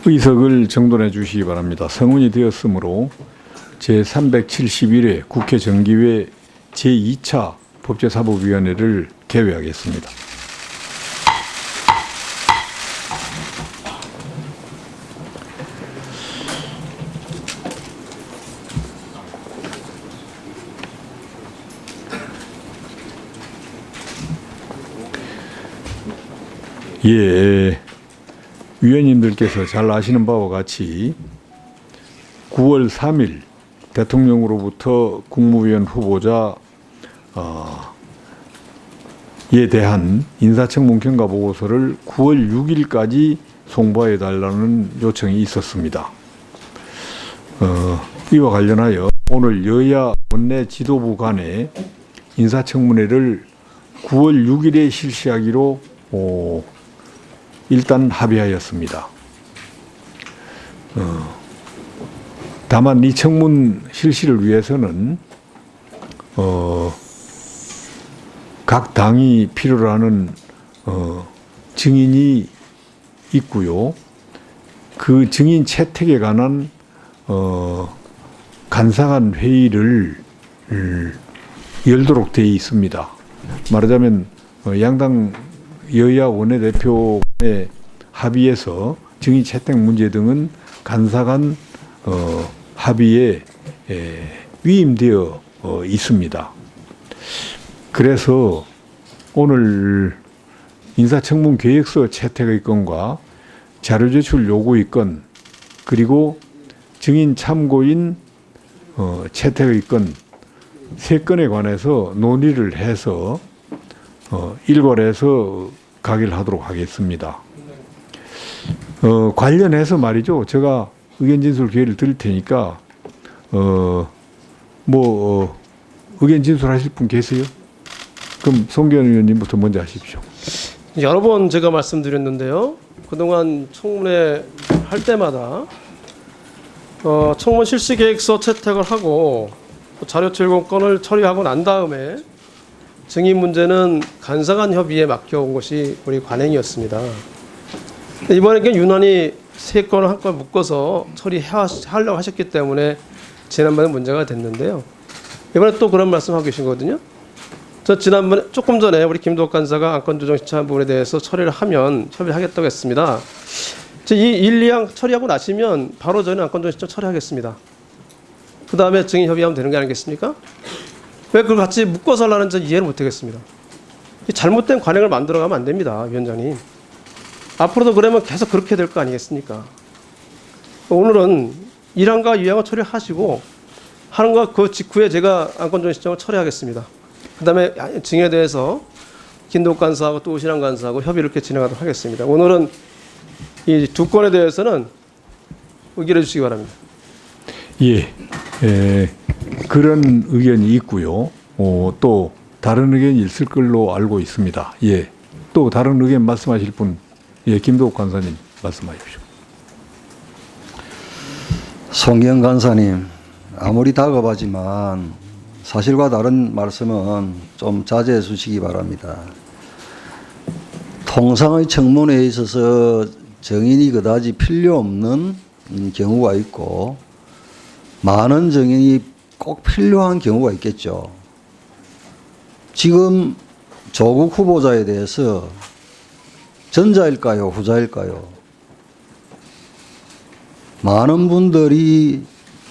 의석을 정돈해 주시기 바랍니다. 성운이 되었으므로 제371회 국회 정기회 제2차 법제사법위원회를 개회하겠습니다. 예, 위원님들께서 잘 아시는 바와 같이 9월 3일 대통령으로부터 국무위원 후보자 에 대한 인사청문 경과 보고서를 9월 6일까지 송부해 달라는 요청이 있었습니다. 이와 관련하여 오늘 여야 원내 지도부 간의 인사청문회를 9월 6일에 실시하기로 일단 합의하였습니다. 다만 이 청문 실시를 위해서는 각 당이 필요로 하는 증인이 있고요. 그 증인 채택에 관한 간사간 회의를 열도록 되어 있습니다. 말하자면 양당 여야 원내대표의 합의에서 증인 채택 문제 등은 간사간 합의에 위임되어 있습니다. 그래서 오늘 인사청문 계획서 채택의 건과 자료 제출 요구의 건, 그리고 증인 참고인 채택의 건 세 건에 관해서 논의를 해서 일괄해서 가결하도록 하겠습니다. 관련해서 말이죠. 제가 의견 진술 기회를 드릴 테니까 의견 진술하실 분 계세요? 그럼 송기현 의원님부터 먼저 하십시오. 여러 번 제가 말씀드렸는데요. 그동안 청문회 할 때마다 청문 실시 계획서 채택을 하고 자료 제공권을 처리하고 난 다음에 증인 문제는 간사간 협의에 맡겨온 것이 우리 관행이었습니다. 이번에 유난히 세 건을 한 건 묶어서 처리하려고 하셨기 때문에 지난번에 문제가 됐는데요. 이번에 또 그런 말씀하고 계시거든요. 저 지난번에 조금 전에 우리 김도욱 간사가 안건 조정 신청한 부분에 대해서 처리를 하면 협의를 하겠다고 했습니다. 이 1, 2항 처리하고 나시면 바로 저는 안건 조정 신청 처리하겠습니다. 그 다음에 증인 협의하면 되는 게 아니겠습니까? 왜 그걸 같이 묶어서 하려는 지 이해를 못하겠습니다. 잘못된 관행을 만들어가면 안 됩니다, 위원장님. 앞으로도 그러면 계속 그렇게 될 거 아니겠습니까? 오늘은 1항과 2항을 처리하시고 하는 거 그 직후에 제가 안건조정 신청을 처리하겠습니다. 그 다음에 증인에 대해서 김도욱 간사하고 또 오신환 간사하고 협의를 이렇게 진행하도록 하겠습니다. 오늘은 이 두 건에 대해서는 의결해 주시기 바랍니다. 예, 그런 의견이 있고요. 또 다른 의견이 있을 걸로 알고 있습니다. 예, 또 다른 의견 말씀하실 분, 예, 김도욱 간사님 말씀하십시오. 송기현 간사님, 아무리 다급하지만 사실과 다른 말씀은 좀 자제해 주시기 바랍니다. 통상의 청문회에 있어서 증인이 그다지 필요 없는 경우가 있고 많은 증인이 꼭 필요한 경우가 있겠죠. 지금 조국 후보자에 대해서 전자일까요, 후자일까요? 많은 분들이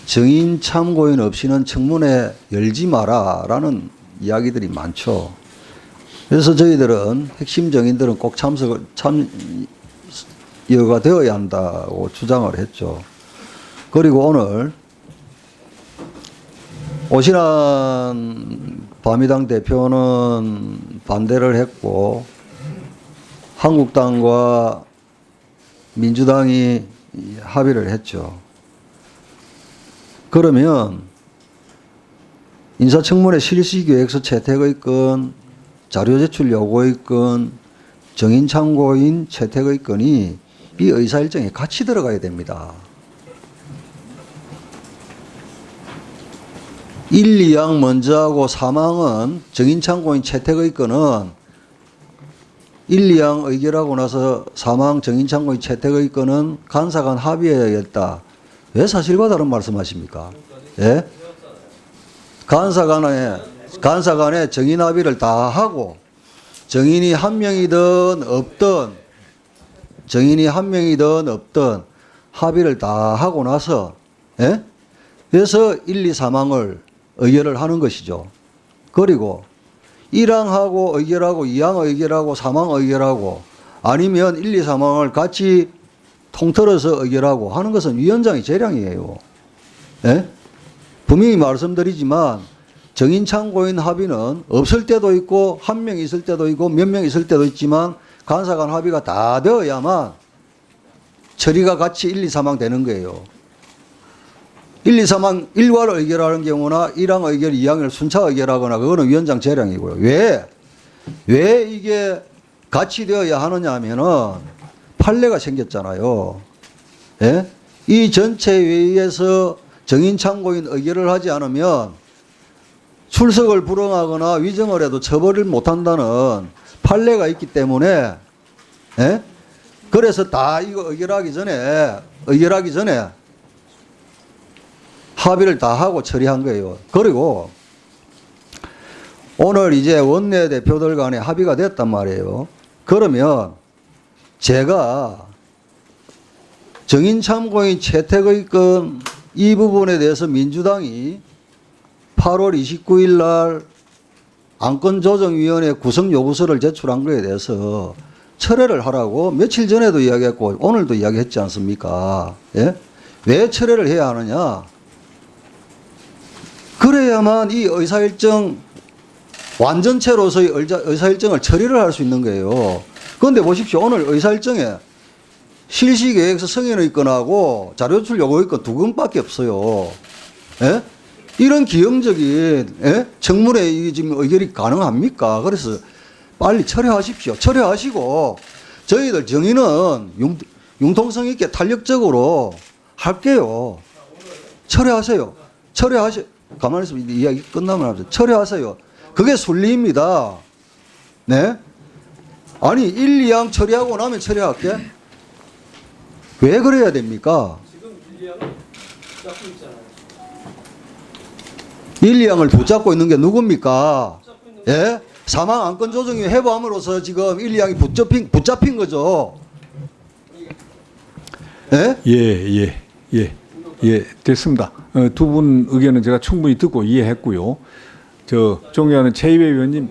증인 참고인 없이는 청문회 열지 마라라는 이야기들이 많죠. 그래서 저희들은 핵심 증인들은 꼭 참여가 되어야 한다고 주장을 했죠. 그리고 오늘 오신환 바미당 대표는 반대를 했고 한국당과 민주당이 합의를 했죠. 그러면 인사청문회 실시계획서 채택의 건, 자료 제출 요구의 건, 증인 참고인 채택의 건이 이 의사일정에 같이 들어가야 됩니다. 1, 2항 먼저 하고 3항은 정인창고인 채택의 건은 1, 2항 의결하고 나서 3항 정인창고인 채택의 건은 간사간 합의해야겠다. 왜 사실과 다른 말씀하십니까? 예? 간사간에 정인 합의를 다 하고 정인이 한 명이든 없든 합의를 다 하고 나서 예? 그래서 1, 2, 3항을 의결을 하는 것이죠. 그리고 1항하고 의결하고 2항 의결하고 3항 의결하고 아니면 1, 2, 3항을 같이 통틀어서 의결하고 하는 것은 위원장의 재량이에요. 예? 분명히 말씀드리지만 정인창고인 합의는 없을 때도 있고 한 명 있을 때도 있고 몇 명 있을 때도 있지만 간사간 합의가 다 되어야만 처리가 같이 1, 2, 3항 되는 거예요. 1, 2, 3항 일괄 의결하는 경우나 1항 의결, 2항을 순차 의결하거나 그거는 위원장 재량이고요. 왜 이게 같이 되어야 하느냐 하면은 판례가 생겼잖아요. 예? 이 전체 회의에서 정인창고인 의결을 하지 않으면 출석을 불응하거나 위정을 해도 처벌을 못한다는 판례가 있기 때문에 예? 그래서 다 이거 의결하기 전에 합의를 다 하고 처리한 거예요. 그리고 오늘 이제 원내대표들 간에 합의가 됐단 말이에요. 그러면 제가 정인참고인 채택의 건 이 부분에 대해서 민주당이 8월 29일 날 안건조정위원회 구성 요구서를 제출한 거에 대해서 철회를 하라고 며칠 전에도 이야기했고 오늘도 이야기했지 않습니까? 예? 왜 철회를 해야 하느냐? 그래야만 이 의사일정 완전체로서의 의사일정을 처리를 할 수 있는 거예요. 그런데 보십시오. 오늘 의사일정에 실시계획서 승인의 건하고 자료제출 요구의 건 2건밖에 없어요. 예? 이런 기형적인 예? 청문회 지금 의결이 가능합니까? 그래서 빨리 철회하십시오. 철회하시고 저희들 정의는 융통성 있게 탄력적으로 할게요. 철회하세요. 가만히 있으면 이야기 끝나면 합시다. 철회하세요. 그게 순리입니다. 네? 아니 1, 2항 처리하고 나면 철회할게? 왜 그래야 됩니까? 지금 1, 2항은 붙잡고 있잖아요. 1, 2항을 붙잡고 있는 게 누굽니까? 예? 사망 안건 조정이 해부함으로써 지금 1, 2항이 붙잡힌 거죠. 예? 예, 됐습니다. 두 분 의견은 제가 충분히 듣고 이해했고요. 존경하는 최희배 의원님,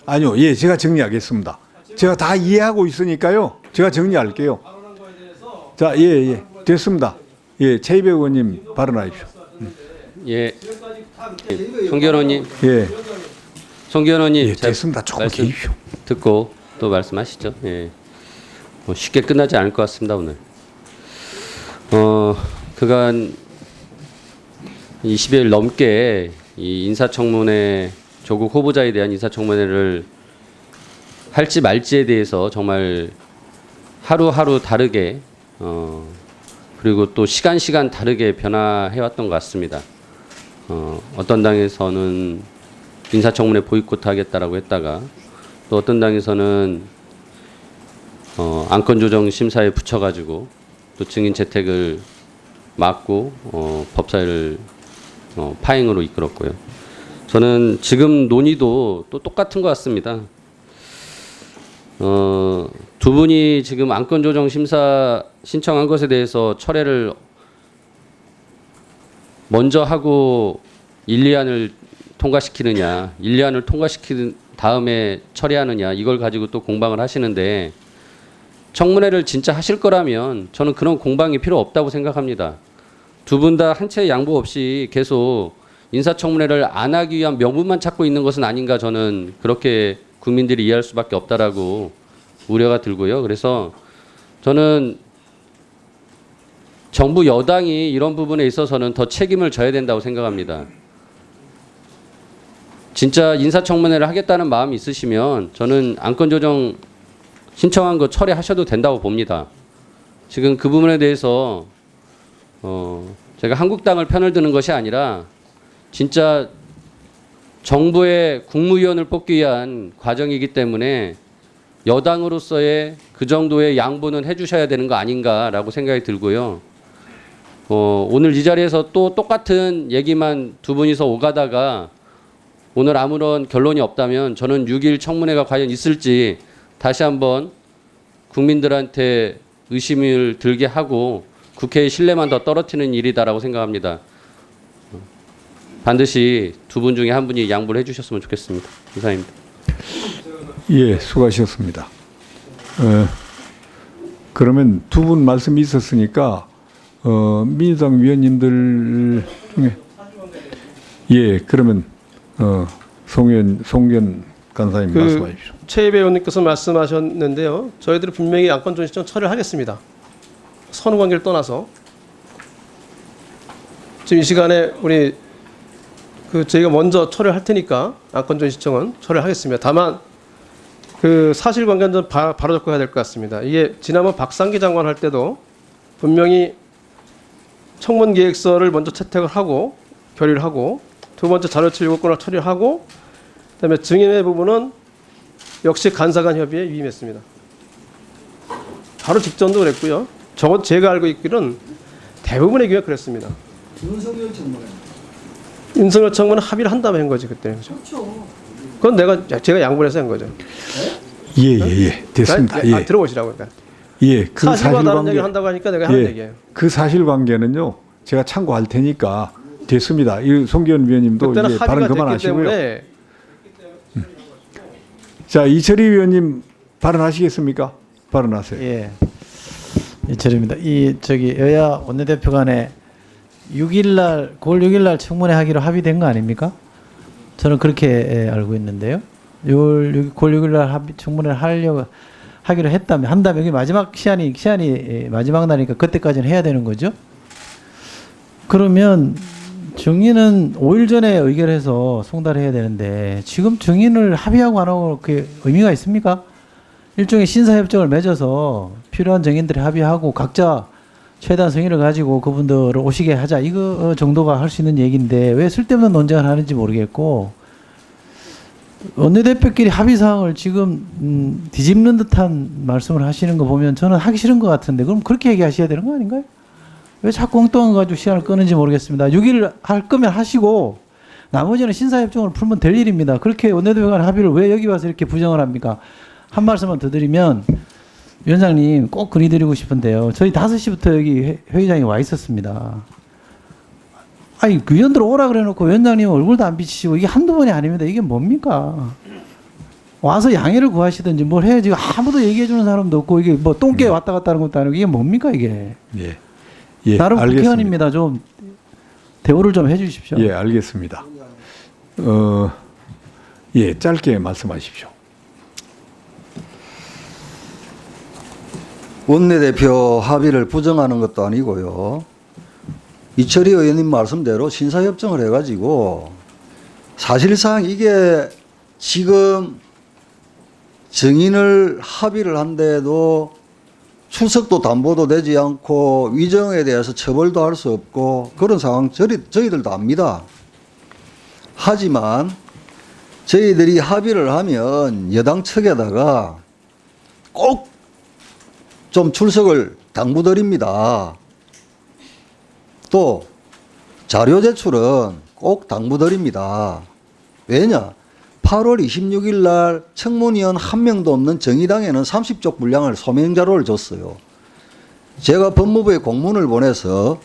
아니요, 예, 제가 정리하겠습니다. 제가 다 이해하고 있으니까요. 제가 정리할게요. 자, 예, 됐습니다. 예, 최희배 의원님 발언하십시오. 예, 송기현원님, 예, 송기현원님, 예, 됐습니다. 조금 계십시오. 듣고 또 말씀하시죠. 예, 뭐 쉽게 끝나지 않을 것 같습니다 오늘. 그간 20여일 넘게 이 인사청문회 조국 후보자에 대한 인사청문회를 할지 말지에 대해서 정말 하루하루 다르게 그리고 또 시간 다르게 변화해왔던 것 같습니다. 어떤 당에서는 인사청문회 보이콧하겠다라고 했다가 또 어떤 당에서는 안건조정 심사에 붙여가지고 또 증인 채택을 막고 법사위를 파행으로 이끌었고요. 저는 지금 논의도 또 똑같은 것 같습니다. 두 분이 지금 안건조정 심사 신청한 것에 대해서 철회를 먼저 하고 1, 2안을 통과시키느냐, 1, 2안을 통과시킨 다음에 처리하느냐, 이걸 가지고 또 공방을 하시는데 청문회를 진짜 하실 거라면 저는 그런 공방이 필요 없다고 생각합니다. 두 분 다 한 채 양보 없이 계속 인사청문회를 안 하기 위한 명분만 찾고 있는 것은 아닌가, 저는 그렇게 국민들이 이해할 수밖에 없다라고 우려가 들고요. 그래서 저는 정부 여당이 이런 부분에 있어서는 더 책임을 져야 된다고 생각합니다. 진짜 인사청문회를 하겠다는 마음이 있으시면 저는 안건조정 신청한 거 처리하셔도 된다고 봅니다. 지금 그 부분에 대해서 제가 한국당을 편을 드는 것이 아니라 진짜 정부의 국무위원을 뽑기 위한 과정이기 때문에 여당으로서의 그 정도의 양보는 해주셔야 되는 거 아닌가라고 생각이 들고요. 오늘 이 자리에서 또 똑같은 얘기만 두 분이서 오가다가 오늘 아무런 결론이 없다면 저는 6.1 청문회가 과연 있을지 다시 한번 국민들한테 의심을 들게 하고 국회의 신뢰만 더 떨어뜨리는 일이다라고 생각합니다. 반드시 두 분 중에 한 분이 양보를 해주셨으면 좋겠습니다. 이상입니다. 예, 수고하셨습니다. 그러면 두 분 말씀이 있었으니까 민주당 위원님들 중에 예, 그러면 송견 간사님 말씀하십시오. 최입 의원님께서 말씀하셨는데요. 저희들이 분명히 안건존 신청 처리를 하겠습니다. 선후 관계를 떠나서 지금 이 시간에 우리 저희가 먼저 처리를 할 테니까 안건존 신청은 처리를 하겠습니다. 다만 그 사실관계는 좀 바로 잡고 해야 될 것 같습니다. 이게 지난번 박상기 장관 할 때도 분명히 청문 계획서를 먼저 채택을 하고 결의를 하고 두 번째 자료실 요구권을 처리하고 그다음에 증인의 부분은 역시 간사간 협의에 위임했습니다. 바로 직전도 그랬고요. 적어도 제가 알고 있기로는 대부분의 경우가 그랬습니다. 윤석열 청문회. 윤석열 청문은 합의를 한 다음에 한 거지 그때는. 그렇죠. 그건 제가 양보를 해서 한 거죠. 예, 됐습니다. 예, 들어보시라고. 그러니까. 예, 그 사실과 다른 사실관계 얘기를 한다고 하니까 내가 하는 얘기예요. 그 사실관계는요, 제가 참고할 테니까 됐습니다. 이 송기현 위원님도 그때는 이제 발언 합의가 됐기 그만하시고요. 때문에 자, 이철희 위원님 발언하시겠습니까? 발언하세요. 예, 이철입니다. 여야 원내대표 간에 9월 6일날 청문회 하기로 합의된 거 아닙니까? 저는 그렇게 알고 있는데요. 9월 6일날 청문회를 하기로 한다면 여기 마지막 시한이 마지막 날이니까 그때까지는 해야 되는 거죠. 그러면 증인은 5일 전에 의결해서 송달해야 되는데 지금 증인을 합의하고 안 하고 그게 의미가 있습니까? 일종의 신사협정을 맺어서 필요한 증인들이 합의하고 각자 최대한 성의를 가지고 그분들을 오시게 하자 이거 정도가 할 수 있는 얘기인데 왜 쓸데없는 논쟁을 하는지 모르겠고 원내대표끼리 합의사항을 지금 뒤집는 듯한 말씀을 하시는 거 보면 저는 하기 싫은 것 같은데 그럼 그렇게 얘기하셔야 되는 거 아닌가요? 왜 자꾸 엉뚱한 거 가지고 시간을 끄는지 모르겠습니다. 6일 할 거면 하시고 나머지는 신사협정으로 풀면 될 일입니다. 그렇게 원내대표 간 합의를 왜 여기 와서 이렇게 부정을 합니까? 한 말씀만 더 드리면 위원장님 꼭 건의드리고 싶은데요. 저희 5시부터 여기 회의장에 와 있었습니다. 아니 그 위원들 오라 그래놓고 위원장님 얼굴도 안 비치시고 이게 한두 번이 아닙니다. 이게 뭡니까? 와서 양해를 구하시든지 뭘 해야지. 지금 아무도 얘기해 주는 사람도 없고 이게 뭐 똥개 왔다 갔다 하는 것도 아니고 이게 뭡니까 이게? 예, 나름 알겠습니다. 국회의원입니다. 좀 대우를 좀 해주십시오. 예, 알겠습니다. 예, 짧게 말씀하십시오. 원내대표 합의를 부정하는 것도 아니고요. 이철희 의원님 말씀대로 신사협정을 해가지고 사실상 이게 지금 증인을 합의를 한데도 출석도 담보도 되지 않고 위정에 대해서 처벌도 할 수 없고 그런 상황 저희들도 압니다. 하지만 저희들이 합의를 하면 여당 측에다가 꼭 좀 출석을 당부드립니다. 또 자료 제출은 꼭 당부드립니다. 왜냐? 8월 26일 날 청문위원 한 명도 없는 정의당에는 30쪽 분량을 소명자료를 줬어요. 제가 법무부에 공문을 보내서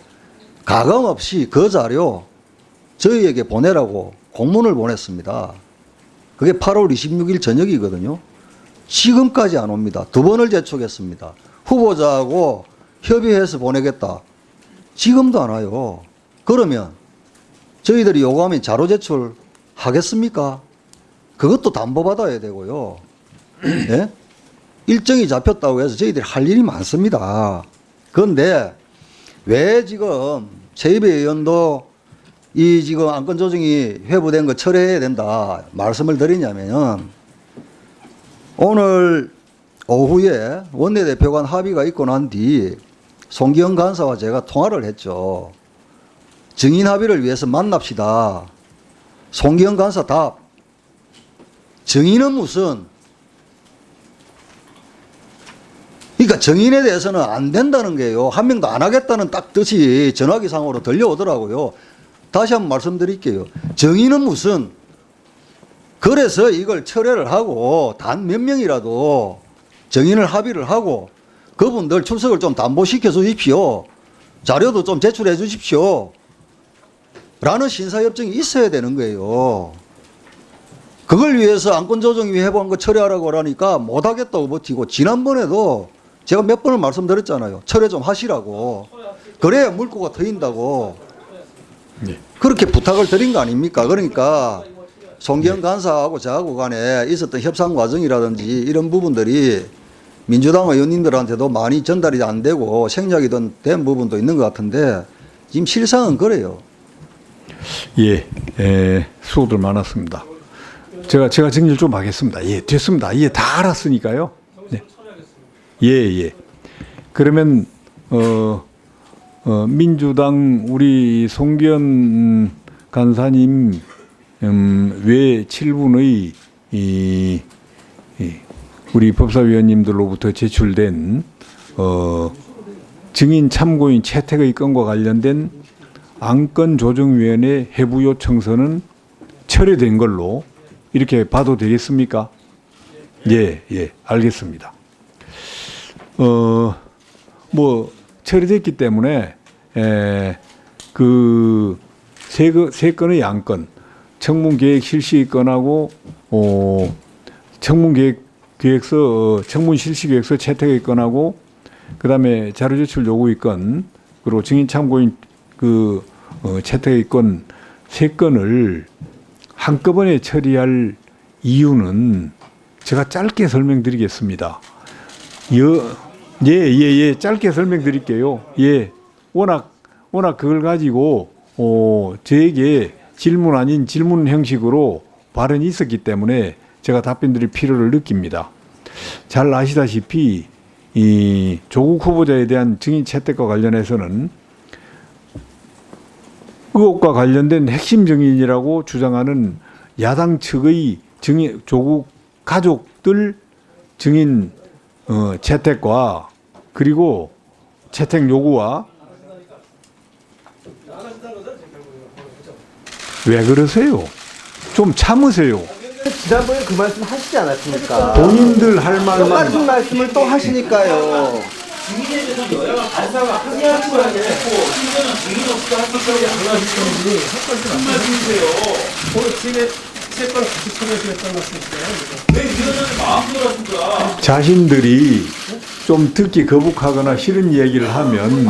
가감없이 그 자료 저희에게 보내라고 공문을 보냈습니다. 그게 8월 26일 저녁이거든요. 지금까지 안 옵니다. 2번을 재촉했습니다. 후보자하고 협의해서 보내겠다. 지금도 안 와요. 그러면 저희들이 요구하면 자료 제출 하겠습니까? 그것도 담보받아야 되고요. 네? 일정이 잡혔다고 해서 저희들이 할 일이 많습니다. 그런데 왜 지금 최입의 의원도 이 지금 안건 조정이 회부된 거 철회해야 된다 말씀을 드리냐면 오늘 오후에 원내대표 간 합의가 있고 난 뒤 송기현 간사와 제가 통화를 했죠. 증인 합의를 위해서 만납시다. 송기영 간사 답. 정의는 무슨? 그러니까 정인에 대해서는 안 된다는 게요. 한 명도 안 하겠다는 딱 뜻이 전화기상으로 들려오더라고요. 다시 한번 말씀드릴게요. 정인은 무슨? 그래서 이걸 철회를 하고 단 몇 명이라도 정인을 합의를 하고 그분들 출석을 좀 담보시켜 주십시오. 자료도 좀 제출해 주십시오. 라는 신사협정이 있어야 되는 거예요. 그걸 위해서 안건조정위 해부한 거 철회하라고 하니까 못하겠다고 버티고 지난번에도 제가 몇 번을 말씀드렸잖아요. 철회 좀 하시라고. 그래야 물꼬가 트인다고. 네. 그렇게 부탁을 드린 거 아닙니까? 그러니까 송기영 간사하고 저하고 간에 있었던 협상 과정이라든지 이런 부분들이 민주당 의원님들한테도 많이 전달이 안 되고 생략이 된 부분도 있는 것 같은데 지금 실상은 그래요. 예, 수고들 많았습니다. 제가 정리를 좀 하겠습니다. 예, 됐습니다. 예, 다 알았으니까요. 네. 예. 그러면 민주당 우리 송기현 간사님 외 7분의 우리 법사위원님들로부터 제출된 증인 참고인 채택의 건과 관련된 안건조정위원회 해부 요청서는 철회된 걸로 이렇게 봐도 되겠습니까? 예, 알겠습니다. 뭐 처리됐기 때문에 그 세 건의 안건, 청문계획 실시 건하고 청문계획서, 청문 실시 계획서 채택의 건하고 그다음에 자료 제출 요구의 건 그리고 증인 참고인 채택의 건 세 건을 한꺼번에 처리할 이유는 제가 짧게 설명드리겠습니다. 예, 짧게 설명드릴게요. 예, 워낙 그걸 가지고 저에게 질문 아닌 질문 형식으로 발언이 있었기 때문에 제가 답변드릴 필요를 느낍니다. 잘 아시다시피 이 조국 후보자에 대한 증인 채택과 관련해서는 의혹과 관련된 핵심 증인이라고 주장하는 야당 측의 증인, 조국 가족들 증인 채택과 그리고 채택 요구와 왜 그러세요? 좀 참으세요. 지난번에 그 말씀 하시지 않았습니까? 본인들 할 말만 똑같은 말씀을 또 하시니까요. 자신들이 좀 듣기 거북하거나 싫은 얘기를 하면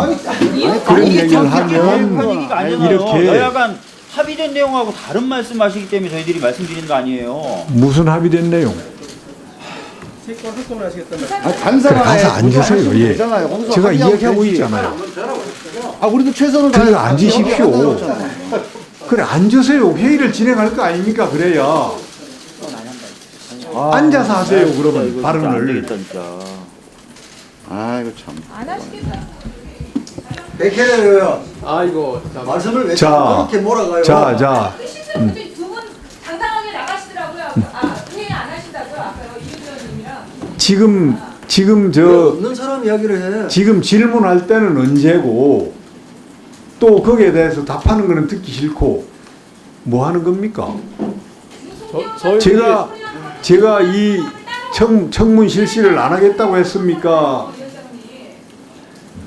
그런 얘기를 하면 이렇게 여야간 합의된 내용하고 다른 말씀하시기 때문에 저희들이 말씀드리는 거 아니에요. 무슨 합의된 내용? 간사가 가서 앉으세요. 예. 제가 이야기하고 있잖아요. 우리도 최선을 그래 앉으십시오. 그래 앉으세요. 회의를 진행할 거 아닙니까? 그래야 앉아서 하세요. 그러면 발언을. 이거 참. 안 하시겠다. 백혜련 의원 아이고, 말씀을 왜 자, 그렇게 몰아가요? 자. 두분 당당하게 나가시더라고요. 회의 안 하신다고요. 아까 이 의원님이랑. 지금 왜 없는 사람 이야기를 해. 지금 질문할 때는 언제고 또 거기에 대해서 답하는 거는 듣기 싫고 뭐 하는 겁니까? 제가 이 청문 실시를 안 하겠다고 했습니까?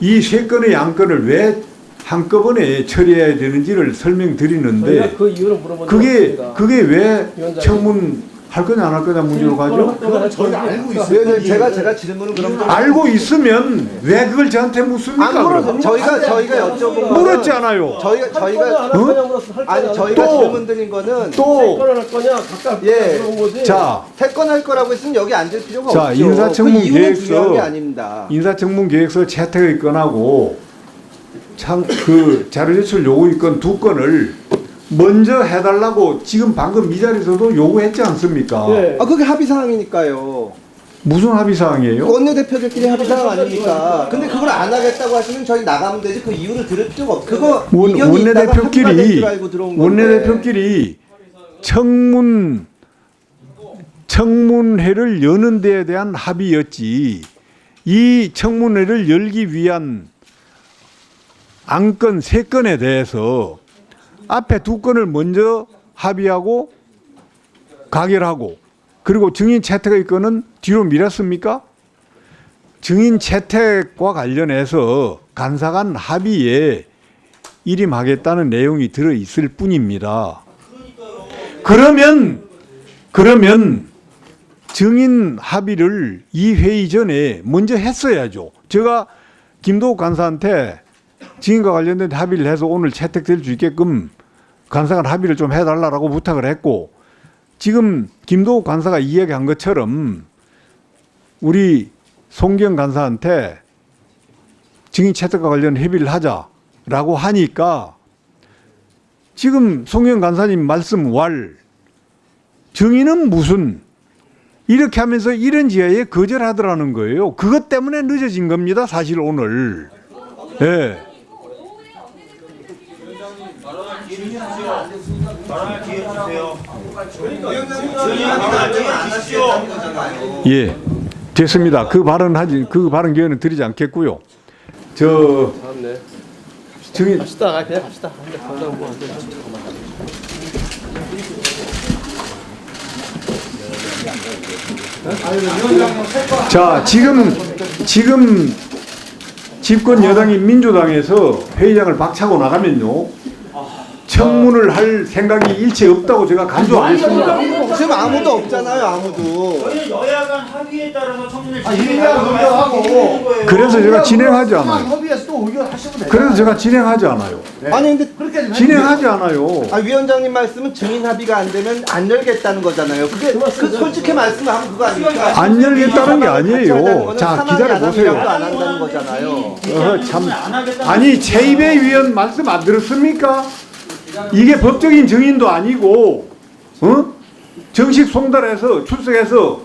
이 세 건의 안건을 왜 한꺼번에 처리해야 되는지를 설명드리는데 그 이유를 물어본 적 없습니다. 그게 왜 위원장님. 청문 할 거냐 안 할 거냐 문제로 가죠? 그거는 저희가 알고 네, 제가 질문을 그럼 좀 알고 있으면 왜 그걸 저한테 묻습니까? 안 물어서 그럼? 저희가 여쭤본 거는 물었잖아요. 저희가 또, 질문 드린 거는 또 할 거냐 각각 예. 물어본 거지. 자, 태권할 거라고 했으면 여기 앉을 필요가 자, 없죠. 인사청문 그 이유는 계획서- 중요한 게 아닙니다. 인사청문 계획서 채택의 건하고 그 자료 제출 요구의 건 두 건을 먼저 해달라고 지금 방금 이 자리에서도 요구했지 않습니까? 예. 그게 합의 사항이니까요. 무슨 합의 사항이에요? 원내대표들끼리 합의 사항 아닙니까? 근데 그걸 안 하겠다고 하시면 저희 나가면 되지 그 이유를 들을 필요가 없어요. 그거 이견이 있다가 합의가 될 줄 알고 들어온 건데. 원내대표끼리 청문회를 여는 데에 대한 합의였지, 이 청문회를 열기 위한 안건 3건에 대해서 앞에 2건을 먼저 합의하고 가결하고, 그리고 증인 채택의 건은 뒤로 미뤘습니까? 증인 채택과 관련해서 간사간 합의에 일임하겠다는 내용이 들어있을 뿐입니다. 그러면 증인 합의를 이 회의 전에 먼저 했어야죠. 제가 김도욱 간사한테 증인과 관련된 합의를 해서 오늘 채택될 수 있게끔 간사간 합의를 좀 해달라고 부탁을 했고, 지금 김도욱 간사가 이야기한 것처럼 우리 송기영 간사한테 증인 채택과 관련 협의를 하자라고 하니까 지금 송기영 간사님 말씀 왈 증인은 무슨 이렇게 하면서 이런 지하에 거절하더라는 거예요. 그것 때문에 늦어진 겁니다. 사실 오늘. 예. 발언할 기회 주세요. 예. 됐습니다. 그 발언 기회는 드리지 않겠고요. 잘했네. 증인 갑시다. 그냥 갑시다. 당장 뭐 안 돼. 자, 지금 집권 여당인 민주당에서 회의장을 박차고 나가면요, 청문을 할 생각이 일체 없다고 제가 간주하겠습니다. 지금 아무도 없잖아요, 아무도. 저희는 여야 간 합의에 따라서 청문회를 그래서 제가 진행하지 않아요. 협의해서 또 의결하시면 돼요. 그래서 제가 진행하지 않아요. 아니 근데 진행하지 않아요. 위원장님 말씀은 증인 합의가 안 되면 안 열겠다는 거잖아요. 그게 그 솔직히 말씀하면 그거 아닙니까? 안 열겠다는 게 아니에요. 자, 기다려 보세요. 안 한다는 거잖아요. 참. 아니, 최입의 위원 말씀 안 들었습니까? 이게 법적인 증인도 아니고, 정식 송달해서 출석해서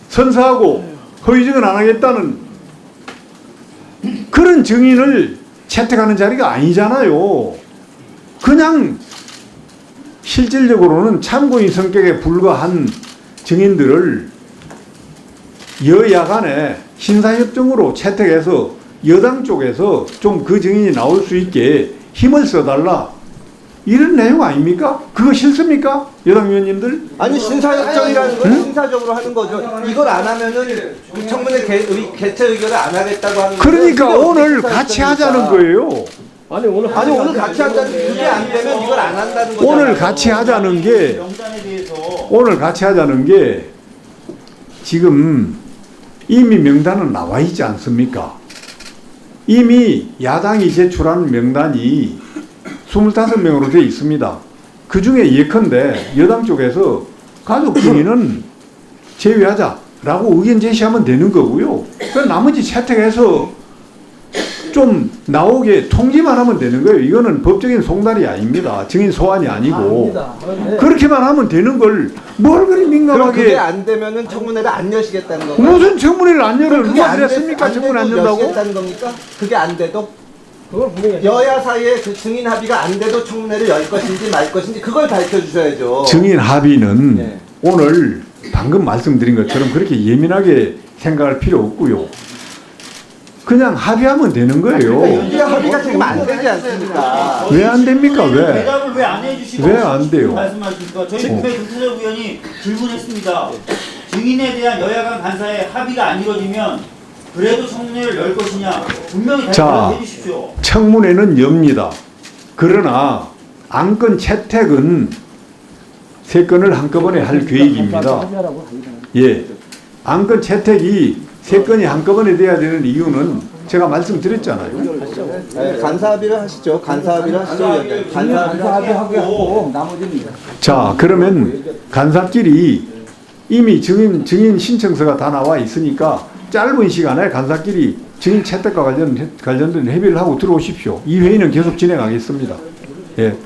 선서하고 허위증은 안 하겠다는 그런 증인을 채택하는 자리가 아니잖아요. 그냥 실질적으로는 참고인 성격에 불과한 증인들을 여야 간에 신사협정으로 채택해서 여당 쪽에서 좀 그 증인이 나올 수 있게 힘을 써달라, 이런 내용 아닙니까? 그거 싫습니까? 여당 의원님들? 아니 신사협정이라는 건 신사적으로 하는 거죠. 이걸 안 하면은 청문회 개최 의결을 안 하겠다고 하는. 그러니까 거죠. 오늘 같이 하자는 거예요. 아니 오늘 같이 한다는 게, 그게 안 되면 이걸 안 한다는 거죠. 오늘 같이 하자는 게, 명단에 대해서 오늘 같이 하자는 게 지금 이미 명단은 나와 있지 않습니까? 이미 야당이 제출한 명단이 25명으로 되어 있습니다. 그 중에 예컨대 여당 쪽에서 가족 증인은 제외하자라고 의견 제시하면 되는 거고요. 그 나머지 채택해서 좀 나오게 통지만 하면 되는 거예요. 이거는 법적인 송달이 아닙니다. 증인 소환이 아니고. 그렇게만 하면 되는 걸 뭘 그리 그럼 그게 민감하게. 안 되면은 청문회를 안 여시겠다는 건가요? 무슨 청문회를 안 열어요? 그게 누가 안 그랬습니까? 청문 안 열다고? 여시겠다는 겁니까? 그게 안 돼도? 그걸 분명히 여야 사이에 그 증인 합의가 안 돼도 청문회를 열 것인지 말 것인지 그걸 밝혀주셔야죠. 증인 합의는 네. 오늘 방금 말씀드린 것처럼 그렇게 예민하게 생각할 필요 없고요. 그냥 합의하면 되는 거예요. 이게 합의가 지금 안 되지 않습니까? 왜 안 됩니까? 왜? 대답을 왜 안 해주시고 왜 안 돼요? 말씀하십니까? 저희 국회 김태섭 의원이 질문했습니다. 증인에 대한 여야 간 간사의 합의가 안 이루어지면 그래도 청문회를 열 것이냐 분명히 자, 답변을 해주십시오. 청문회는 엽니다. 그러나 안건 채택은 3건을 한꺼번에 할 계획입니다. 예, 안건 채택이 3건이 한꺼번에 돼야 되는 이유는 제가 말씀드렸잖아요. 네, 간사 합의를 하시죠. 간사 합의를 하시죠. 위원장님. 간사 합의하고 나머지는. 자, 그러면 간사끼리 이미 증인 신청서가 다 나와 있으니까 짧은 시간에 간사끼리 증인 채택과 관련된 협의를 하고 들어오십시오. 이 회의는 계속 진행하겠습니다. 예.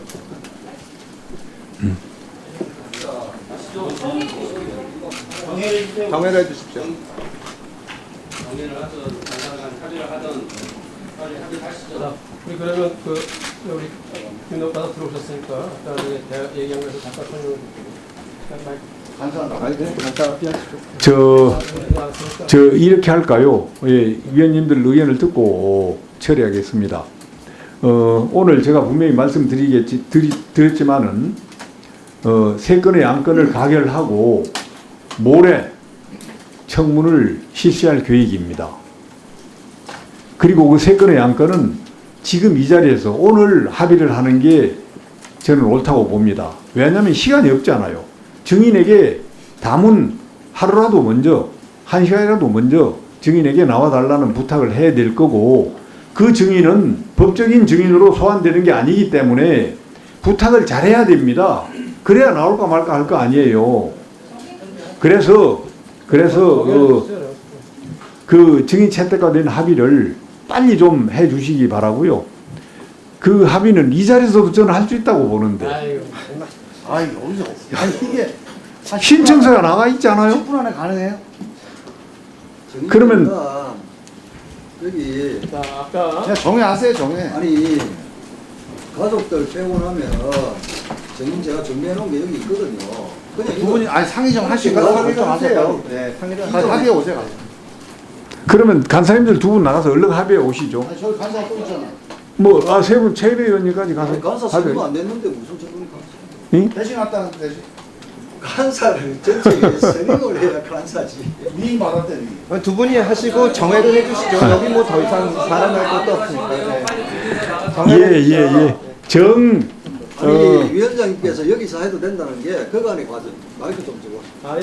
정해를 해주십시오. 우리 그러면 우리 김노 받아 들어오셨으니까 아까 얘기한 거에서 잠깐 설명을 드릴게요. 저 이렇게 할까요? 예, 위원님들 의견을 듣고 처리하겠습니다. 오늘 제가 분명히 말씀드렸지만은 세 건의 안건을 가결하고 모레 청문을 실시할 계획입니다. 그리고 그 세 건의 안건은 지금 이 자리에서 오늘 합의를 하는 게 저는 옳다고 봅니다. 왜냐하면 시간이 없잖아요. 증인에게 담은 하루라도 먼저, 한 시간이라도 먼저 증인에게 나와달라는 부탁을 해야 될 거고, 그 증인은 법적인 증인으로 소환되는 게 아니기 때문에 부탁을 잘해야 됩니다. 그래야 나올까 말까 할 거 아니에요. 그래서 그 증인 채택과 된 합의를 빨리 좀 해주시기 바라고요. 그 합의는 이 자리에서도 저는 할 수 있다고 보는데. 이게 신청서가 나가 있잖아요. 10분 안에 가능해요? 그러면 여기 아까 그냥 정해하세요, 정해. 아니 가족들 빼고 나면 정인 제가 정리해 놓은 게 여기 있거든요. 그냥 두 분이 아니 상의 좀 하시고 합의 좀 하세요. 하세요. 네, 상의 좀 합의해 오세요. 가서. 그러면 간사님들 두 분 나가서 얼른 합의해 오시죠. 아니, 저기 간사 또 있잖아. 세 분 최배 의원님까지 가서 아니, 간사 합의. 선거 안 됐는데 무슨 저분이 간사? 응? 대신 왔다는 대신 간사를 전체에 선임을 해야 간사지. 미인 받았대. 그럼 두 분이 하시고 정회를 해주시죠. 여기 뭐 더 이상 발언할 것도 없으니까. 네. 예. 아니 위원장님께서 여기서 해도 된다는 게 그간의 과정. 마이크 좀 주고.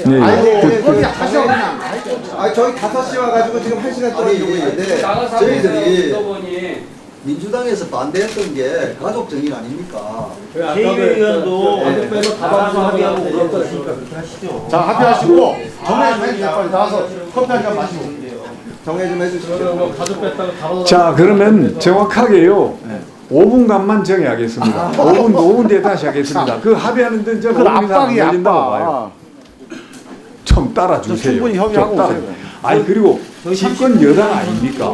네. 아이고, 거기 하셔 그냥. 아 저희 5시 와가지고 지금 1시간 동안 이러고 있는데 저희들이 민주당에서 반대했던 게 가족 정인 아닙니까? 최이배 의원도 네. 나가서 합의하고 그럴 것이니까 그렇게 하시죠. 자, 합의하시고 정해 좀 해주세요. 빨리 나와서 커피 한 잔 마시고. 정회 좀 해주시죠. 가족 뺐다가 다 자, 그러면 정확하게요. 5분간만 정해야겠습니다. 5분 뒤에 다시 하겠습니다. 그 합의하는 데는 저는 5분 이상 안 걸린다고 봐요. 좀 따라주세요. 충분히 협의하고 좀 따라- 오세요. 아니 그리고 집권 여당 아닙니까?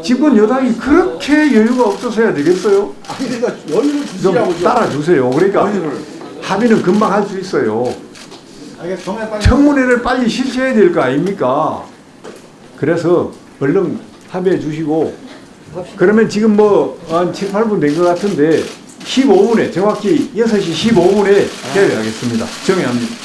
집권 여당이 그렇게 여유가 없어서야 되겠어요? 아니 그러니까 여유를 좀 주시라고. 따라주세요. 그러니까 합의는 금방 할 수 있어요. 알겠어. 정해 빨리. 청문회를 빨리 실시해야 될 거 아닙니까? 그래서 얼른 합의해 주시고, 그러면 지금 한 7, 8분 된 것 같은데 15분에 정확히 6시 15분에 개회하겠습니다. 정회합니다.